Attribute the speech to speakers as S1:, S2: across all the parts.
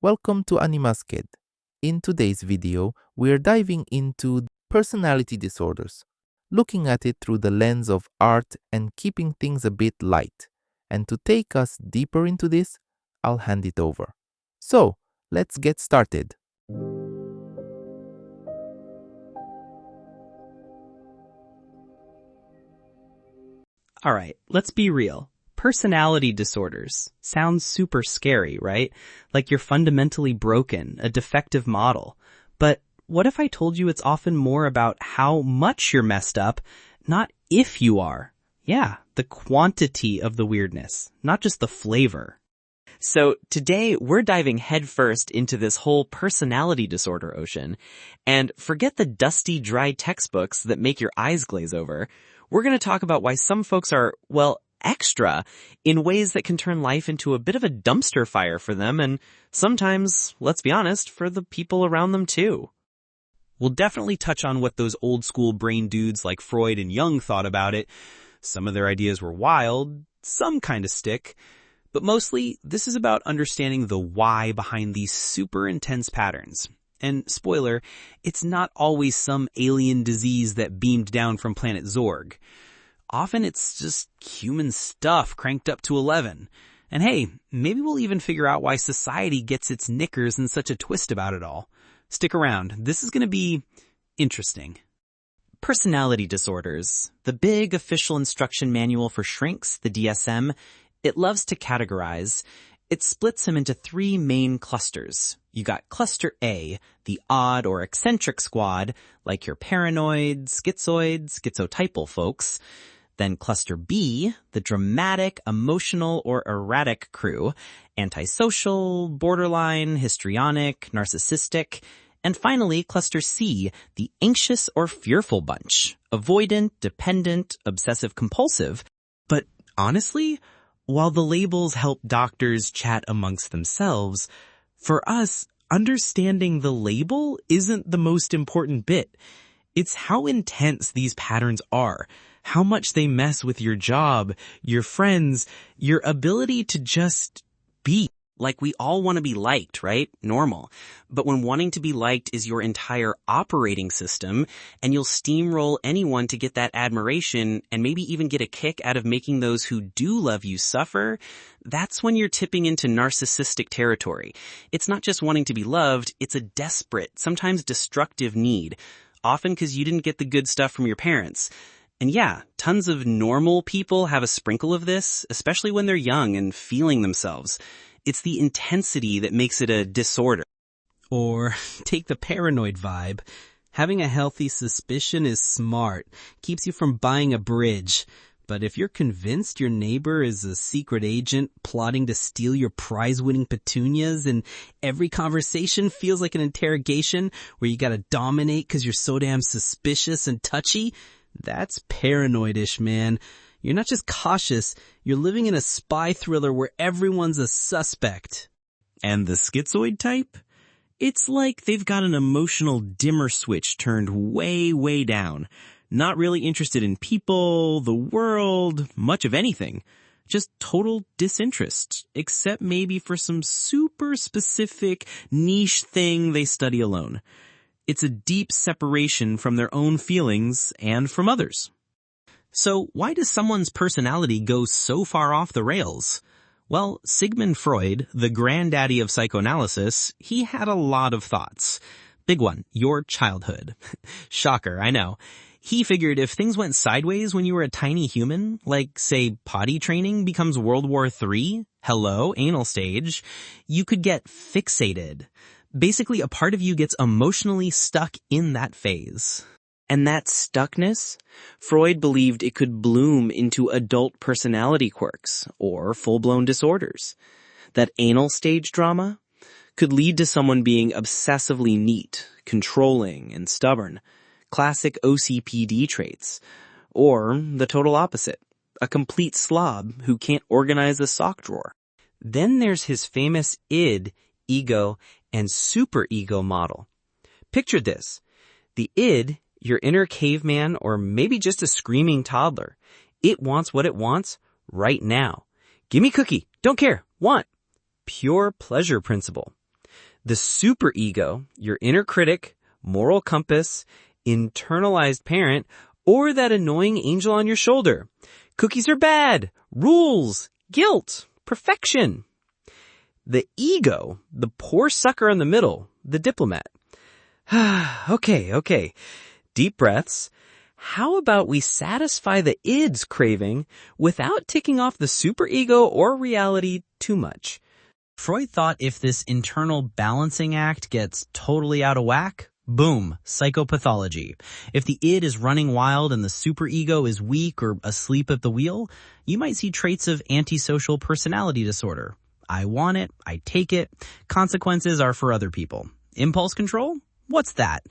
S1: Welcome to Animasked. In today's video, we're diving into personality disorders, looking at it through the lens of art and keeping things a bit light. And to take us deeper into this, I'll hand it over. So, let's get started.
S2: All right, let's be real. Personality disorders sounds super scary, right? Like you're fundamentally broken, a defective model. But what if I told you it's often more about how much you're messed up, not if you are? Yeah, the quantity of the weirdness, not just the flavor. So today we're diving headfirst into this whole personality disorder ocean. And forget the dusty, dry textbooks that make your eyes glaze over. We're going to talk about why some folks are, well, extra in ways that can turn life into a bit of a dumpster fire for them, and sometimes, let's be honest, for the people around them too. We'll definitely touch on what those old school brain dudes like Freud and Jung thought about it. Some of their ideas were wild, some kind of stick, but mostly this is about understanding the why behind these super intense patterns. And spoiler, it's not always some alien disease that beamed down from planet Zorg. Often it's just human stuff cranked up to 11. And hey, maybe we'll even figure out why society gets its knickers in such a twist about it all. Stick around. This is going to be interesting. Personality disorders. The big official instruction manual for shrinks, the DSM, it loves to categorize. It splits them into three main clusters. You got cluster A, the odd or eccentric squad, like your paranoid, schizoid, schizotypal folks. Then cluster B, the dramatic, emotional, or erratic crew, antisocial, borderline, histrionic, narcissistic. And finally, cluster C, the anxious or fearful bunch, avoidant, dependent, obsessive-compulsive. But honestly, while the labels help doctors chat amongst themselves, for us, understanding the label isn't the most important bit. It's how intense these patterns are, how much they mess with your job, your friends, your ability to just be. Like we all want to be liked, right? Normal. But when wanting to be liked is your entire operating system, and you'll steamroll anyone to get that admiration and maybe even get a kick out of making those who do love you suffer, that's when you're tipping into narcissistic territory. It's not just wanting to be loved, it's a desperate, sometimes destructive need, often because you didn't get the good stuff from your parents. And yeah, tons of normal people have a sprinkle of this, especially when they're young and feeling themselves. It's the intensity that makes it a disorder. Or take the paranoid vibe. Having a healthy suspicion is smart, keeps you from buying a bridge. But if you're convinced your neighbor is a secret agent plotting to steal your prize-winning petunias and every conversation feels like an interrogation where you gotta dominate because you're so damn suspicious and touchy, that's paranoid-ish, man. You're not just cautious, you're living in a spy thriller where everyone's a suspect. And the schizoid type? It's like they've got an emotional dimmer switch turned way, way down. Not really interested in people, the world, much of anything. Just total disinterest, except maybe for some super specific niche thing they study alone. It's a deep separation from their own feelings and from others. So why does someone's personality go so far off the rails? Well, Sigmund Freud, the granddaddy of psychoanalysis, he had a lot of thoughts. Big one, your childhood. Shocker, I know. He figured if things went sideways when you were a tiny human, like, say, potty training becomes World War III, hello, anal stage, you could get fixated. Basically, a part of you gets emotionally stuck in that phase. And that stuckness, Freud believed it could bloom into adult personality quirks or full-blown disorders. That anal stage drama could lead to someone being obsessively neat, controlling, and stubborn, classic OCPD traits, or the total opposite, a complete slob who can't organize a sock drawer. Then there's his famous id, ego, and superego model. Picture this. The id, your inner caveman, or maybe just a screaming toddler. It wants what it wants right now. Give me cookie. Don't care. Want. Pure pleasure principle. The superego, your inner critic, moral compass, internalized parent, or that annoying angel on your shoulder. Cookies are bad, rules, guilt, perfection. The ego, the poor sucker in the middle, the diplomat. Okay. Deep breaths. How about we satisfy the id's craving without ticking off the superego or reality too much? Freud thought if this internal balancing act gets totally out of whack, boom, psychopathology. If the id is running wild and the superego is weak or asleep at the wheel, you might see traits of antisocial personality disorder. I want it, I take it, consequences are for other people. Impulse control? What's that?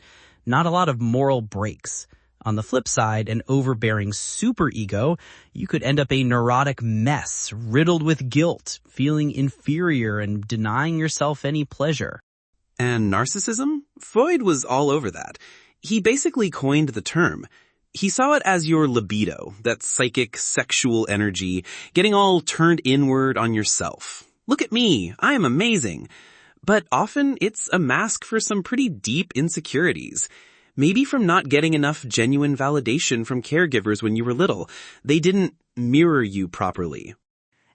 S2: Not a lot of moral breaks. On the flip side, an overbearing superego, you could end up a neurotic mess, riddled with guilt, feeling inferior and denying yourself any pleasure.
S3: And narcissism? Freud was all over that. He basically coined the term. He saw it as your libido, that psychic, sexual energy, getting all turned inward on yourself. Look at me, I am amazing. But often it's a mask for some pretty deep insecurities. Maybe from not getting enough genuine validation from caregivers when you were little. They didn't mirror you properly.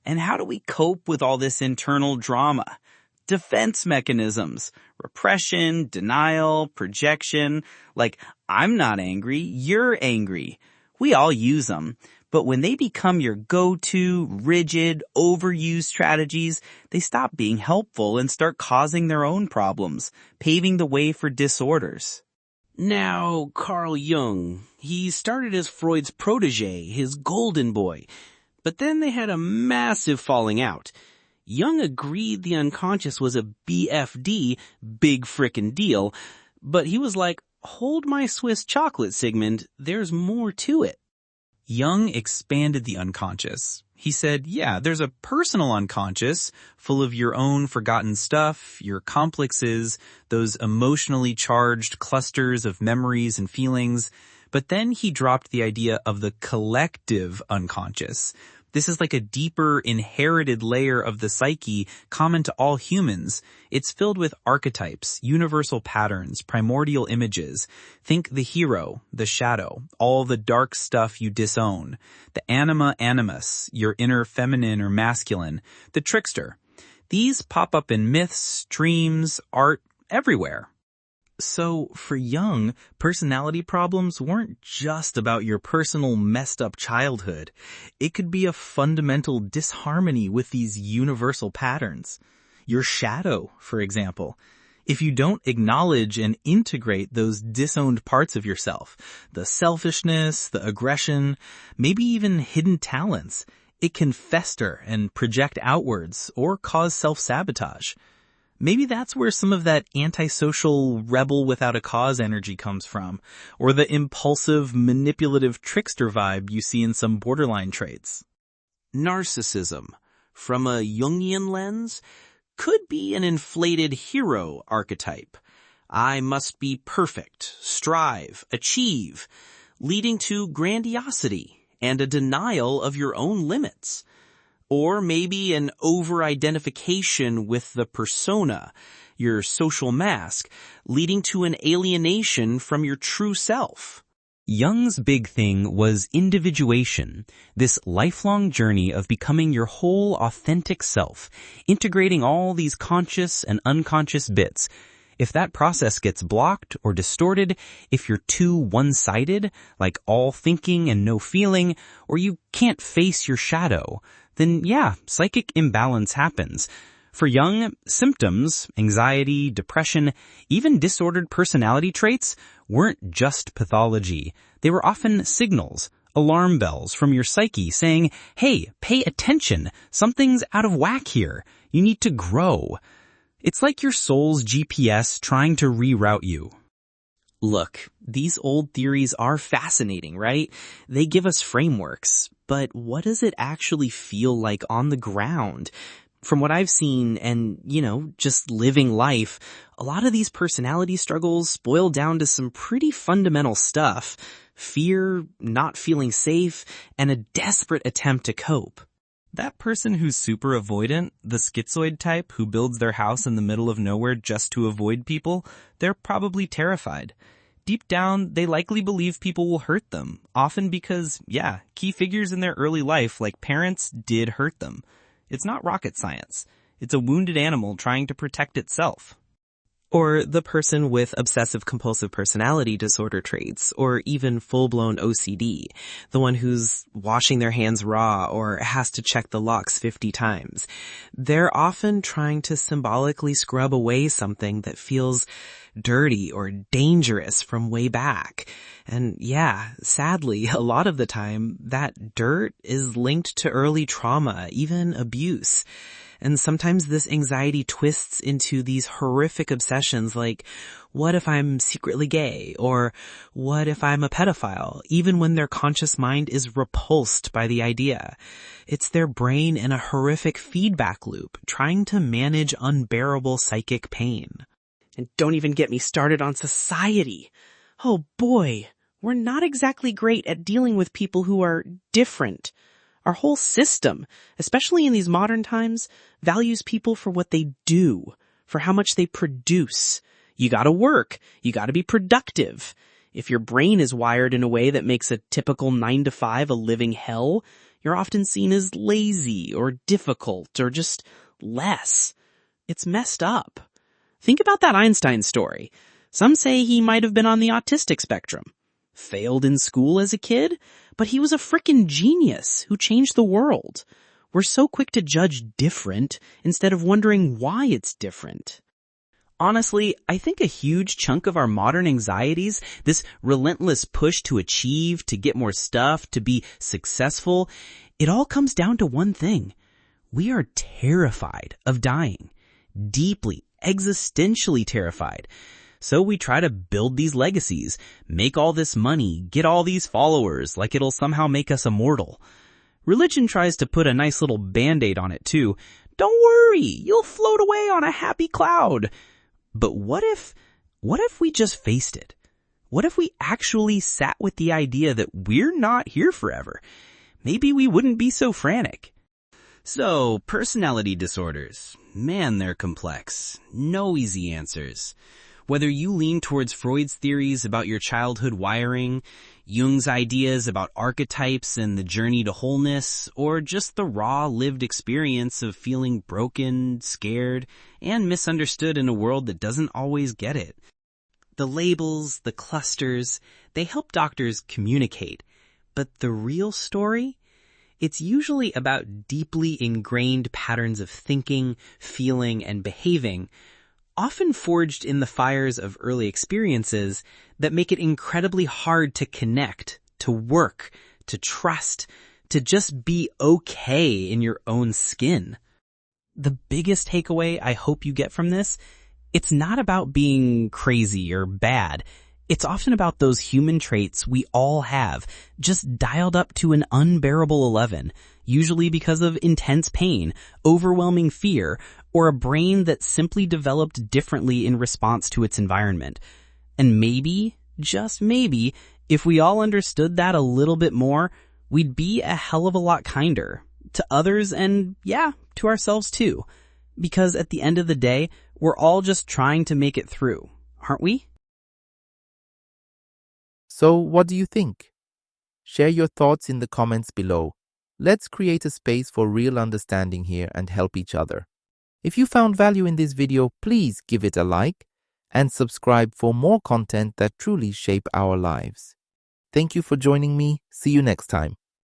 S2: And how do we cope with all this internal drama? Defense mechanisms, repression, denial, projection. Like, I'm not angry, you're angry. We all use them. But when they become your go-to, rigid, overused strategies, they stop being helpful and start causing their own problems, paving the way for disorders.
S3: Now, Carl Jung, he started as Freud's protege, his golden boy. But then they had a massive falling out. Jung agreed the unconscious was a BFD, big frickin' deal, but he was like, hold my Swiss chocolate, Sigmund, there's more to it.
S2: Jung expanded the unconscious. He said, yeah, there's a personal unconscious full of your own forgotten stuff, your complexes, those emotionally charged clusters of memories and feelings. But then he dropped the idea of the collective unconscious. This is like a deeper, inherited layer of the psyche common to all humans. It's filled with archetypes, universal patterns, primordial images. Think the hero, the shadow, all the dark stuff you disown. The anima animus, your inner feminine or masculine. The trickster. These pop up in myths, dreams, art, everywhere. So, for Jung, personality problems weren't just about your personal messed up childhood. It could be a fundamental disharmony with these universal patterns. Your shadow, for example. If you don't acknowledge and integrate those disowned parts of yourself, the selfishness, the aggression, maybe even hidden talents, it can fester and project outwards or cause self-sabotage. Maybe that's where some of that antisocial rebel without a cause energy comes from, or the impulsive, manipulative trickster vibe you see in some borderline traits.
S3: Narcissism, from a Jungian lens, could be an inflated hero archetype. I must be perfect, strive, achieve, leading to grandiosity and a denial of your own limits. Or maybe an over-identification with the persona, your social mask, leading to an alienation from your true self.
S2: Jung's big thing was individuation, this lifelong journey of becoming your whole authentic self, integrating all these conscious and unconscious bits. If that process gets blocked or distorted, if you're too one-sided, like all thinking and no feeling, or you can't face your shadow, then yeah, psychic imbalance happens. For Jung, symptoms, anxiety, depression, even disordered personality traits weren't just pathology. They were often signals, alarm bells from your psyche saying, hey, pay attention, something's out of whack here, you need to grow. It's like your soul's GPS trying to reroute you. Look, these old theories are fascinating, right? They give us frameworks, but what does it actually feel like on the ground? From what I've seen and, just living life, a lot of these personality struggles boil down to some pretty fundamental stuff. Fear, not feeling safe, and a desperate attempt to cope. That person who's super avoidant, the schizoid type who builds their house in the middle of nowhere just to avoid people, they're probably terrified. Deep down, they likely believe people will hurt them, often because, key figures in their early life, like parents, did hurt them. It's not rocket science. It's a wounded animal trying to protect itself. Or the person with obsessive-compulsive personality disorder traits, or even full-blown OCD, the one who's washing their hands raw or has to check the locks 50 times. They're often trying to symbolically scrub away something that feels dirty or dangerous from way back. And sadly, a lot of the time, that dirt is linked to early trauma, even abuse. And sometimes this anxiety twists into these horrific obsessions like, what if I'm secretly gay? Or what if I'm a pedophile? Even when their conscious mind is repulsed by the idea. It's their brain in a horrific feedback loop, trying to manage unbearable psychic pain.
S4: And don't even get me started on society. Oh boy, we're not exactly great at dealing with people who are different. Our whole system, especially in these modern times, values people for what they do, for how much they produce. You gotta work. You gotta be productive. If your brain is wired in a way that makes a typical 9-to-5 a living hell, you're often seen as lazy or difficult or just less. It's messed up. Think about that Einstein story. Some say he might have been on the autistic spectrum. Failed in school as a kid, but he was a frickin' genius who changed the world. We're so quick to judge different instead of wondering why it's different.
S2: Honestly, I think a huge chunk of our modern anxieties, this relentless push to achieve, to get more stuff, to be successful, it all comes down to one thing. We are terrified of dying. Deeply, existentially terrified. So we try to build these legacies, make all this money, get all these followers, like it'll somehow make us immortal. Religion tries to put a nice little band-aid on it too. Don't worry, you'll float away on a happy cloud. But what if we just faced it? What if we actually sat with the idea that we're not here forever? Maybe we wouldn't be so frantic.
S3: So, personality disorders. Man, they're complex. No easy answers. Whether you lean towards Freud's theories about your childhood wiring, Jung's ideas about archetypes and the journey to wholeness, or just the raw lived experience of feeling broken, scared, and misunderstood in a world that doesn't always get it. The labels, the clusters, they help doctors communicate. But the real story? It's usually about deeply ingrained patterns of thinking, feeling, and behaving, often forged in the fires of early experiences that make it incredibly hard to connect, to work, to trust, to just be okay in your own skin. The biggest takeaway I hope you get from this, it's not about being crazy or bad. It's often about those human traits we all have, just dialed up to an unbearable 11, usually because of intense pain, overwhelming fear, or a brain that simply developed differently in response to its environment. And maybe, just maybe, if we all understood that a little bit more, we'd be a hell of a lot kinder to others and, to ourselves too. Because at the end of the day, we're all just trying to make it through, aren't we?
S1: So, what do you think? Share your thoughts in the comments below. Let's create a space for real understanding here and help each other. If you found value in this video, please give it a like and subscribe for more content that truly shape our lives. Thank you for joining me. See you next time.